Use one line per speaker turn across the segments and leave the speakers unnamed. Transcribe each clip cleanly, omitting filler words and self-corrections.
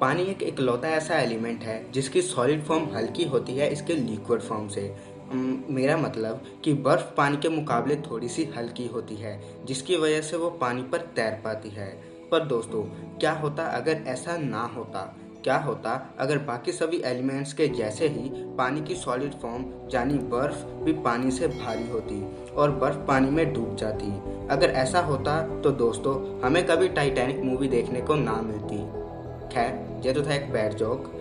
पानी एक इकलौता ऐसा एलिमेंट है जिसकी सॉलिड फॉर्म हल्की होती है इसके लिक्विड फॉर्म से। मेरा मतलब कि बर्फ़ पानी के मुकाबले थोड़ी सी हल्की होती है जिसकी वजह से वो पानी पर तैर पाती है। पर दोस्तों, क्या होता अगर ऐसा ना होता? क्या होता अगर बाकी सभी एलिमेंट्स के जैसे ही पानी की सॉलिड फॉर्म यानी बर्फ़ भी पानी से भारी होती और बर्फ़ पानी में डूब जाती? अगर ऐसा होता तो दोस्तों हमें कभी टाइटैनिक मूवी देखने को ना मिलती। खैर, ये तो था एक बैड जोक।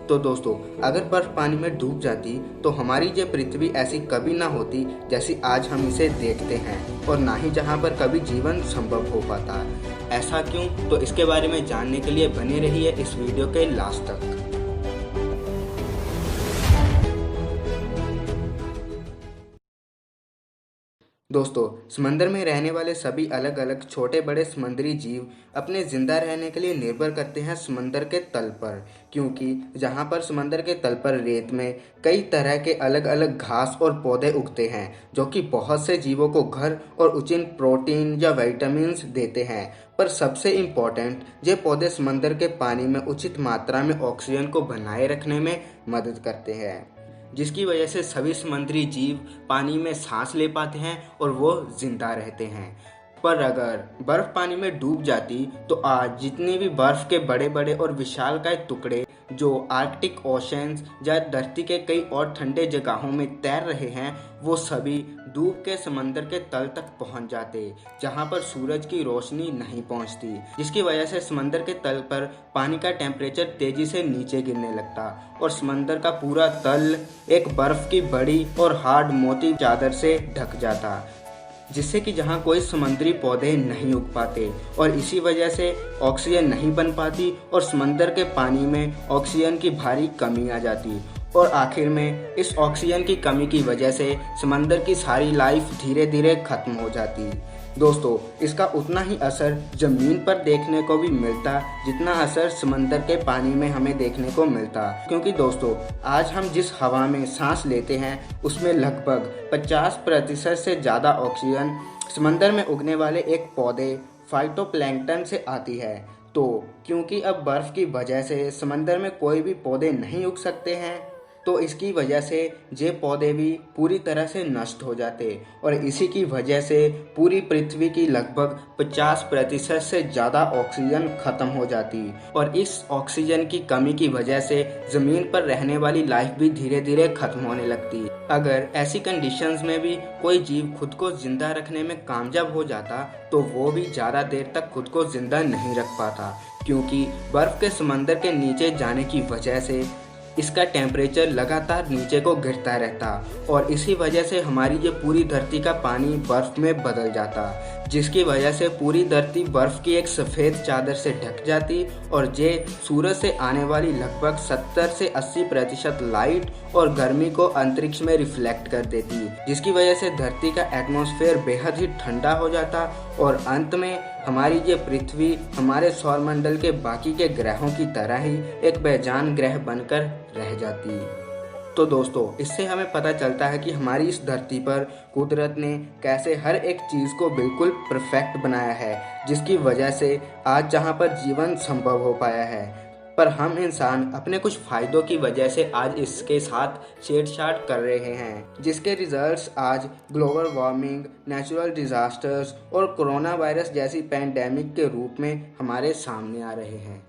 तो दोस्तों, अगर बर्फ पानी में डूब जाती तो हमारी ये पृथ्वी ऐसी कभी ना होती जैसी आज हम इसे देखते हैं, और ना ही जहाँ पर कभी जीवन संभव हो पाता। ऐसा क्यों? तो इसके बारे में जानने के लिए बने रहिए इस वीडियो के लास्ट तक। दोस्तों, समंदर में रहने वाले सभी अलग अलग छोटे बड़े समुद्री जीव अपने जिंदा रहने के लिए निर्भर करते हैं समंदर के तल पर, क्योंकि जहाँ पर समंदर के तल पर रेत में कई तरह के अलग अलग घास और पौधे उगते हैं जो कि बहुत से जीवों को घर और उचित प्रोटीन या विटामिन देते हैं। पर सबसे इम्पोर्टेंट, ये पौधे समंदर के पानी में उचित मात्रा में ऑक्सीजन को बनाए रखने में मदद करते हैं, जिसकी वजह से सभी समुद्री जीव पानी में सांस ले पाते हैं और वो जिंदा रहते हैं। पर अगर बर्फ पानी में डूब जाती तो आज जितने भी बर्फ के बड़े बड़े और विशालकाय टुकड़े जो आर्कटिक ओशंस या धरती के कई और ठंडे जगहों में तैर रहे हैं, वो सभी डूब के समंदर के तल तक पहुंच जाते, जहां पर सूरज की रोशनी नहीं पहुंचती, जिसकी वजह से समंदर के तल पर पानी का टेम्परेचर तेजी से नीचे गिरने लगता और समंदर का पूरा तल एक बर्फ की बड़ी और हार्ड मोटी चादर से ढक जाता, जिससे कि जहाँ कोई समुद्री पौधे नहीं उग पाते और इसी वजह से ऑक्सीजन नहीं बन पाती और समंदर के पानी में ऑक्सीजन की भारी कमी आ जाती, और आखिर में इस ऑक्सीजन की कमी की वजह से समंदर की सारी लाइफ धीरे धीरे खत्म हो जाती। दोस्तों, इसका उतना ही असर ज़मीन पर देखने को भी मिलता जितना असर समंदर के पानी में हमें देखने को मिलता, क्योंकि दोस्तों आज हम जिस हवा में सांस लेते हैं उसमें लगभग 50% से ज़्यादा ऑक्सीजन समंदर में उगने वाले एक पौधे फाइटोप्लैंक्टन से आती है। तो क्योंकि अब बर्फ़ की वजह से समंदर में कोई भी पौधे नहीं उग सकते हैं, तो इसकी वजह से ये पौधे भी पूरी तरह से नष्ट हो जाते और इसी की वजह से पूरी पृथ्वी की लगभग 50% से ज़्यादा ऑक्सीजन खत्म हो जाती, और इस ऑक्सीजन की कमी की वजह से ज़मीन पर रहने वाली लाइफ भी धीरे धीरे खत्म होने लगती। अगर ऐसी कंडीशंस में भी कोई जीव खुद को जिंदा रखने में कामयाब हो जाता तो वो भी ज़्यादा देर तक खुद को जिंदा नहीं रख पाता, क्योंकि बर्फ़ के समंदर के नीचे जाने की वजह से इसका टेम्परेचर लगातार नीचे को गिरता रहता और इसी वजह से हमारी ये पूरी धरती का पानी बर्फ़ में बदल जाता, जिसकी वजह से पूरी धरती बर्फ़ की एक सफ़ेद चादर से ढक जाती और ये सूरज से आने वाली लगभग 70 से 80% लाइट और गर्मी को अंतरिक्ष में रिफ्लेक्ट कर देती, जिसकी वजह से धरती का एटमॉस्फेयर बेहद ही ठंडा हो जाता और अंत में हमारी ये पृथ्वी हमारे सौरमंडल के बाकी के ग्रहों की तरह ही एक बेजान ग्रह बनकर रह जाती। तो दोस्तों, इससे हमें पता चलता है कि हमारी इस धरती पर कुदरत ने कैसे हर एक चीज़ को बिल्कुल परफेक्ट बनाया है, जिसकी वजह से आज जहाँ पर जीवन संभव हो पाया है। पर हम इंसान अपने कुछ फ़ायदों की वजह से आज इसके साथ छेड़छाड़ कर रहे हैं, जिसके रिजल्ट्स आज ग्लोबल वार्मिंग, नेचुरल डिज़ास्टर्स और कोरोना वायरस जैसी पैंडेमिक के रूप में हमारे सामने आ रहे हैं।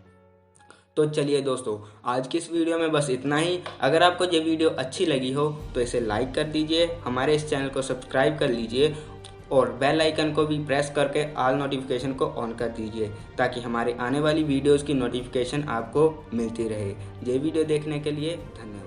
तो चलिए दोस्तों, आज की इस वीडियो में बस इतना ही। अगर आपको ये वीडियो अच्छी लगी हो तो इसे लाइक कर दीजिए, हमारे इस चैनल को सब्सक्राइब कर लीजिए और बेल आइकन को भी प्रेस करके ऑल नोटिफिकेशन को ऑन कर दीजिए, ताकि हमारे आने वाली वीडियोस की नोटिफिकेशन आपको मिलती रहे। ये वीडियो देखने के लिए धन्यवाद।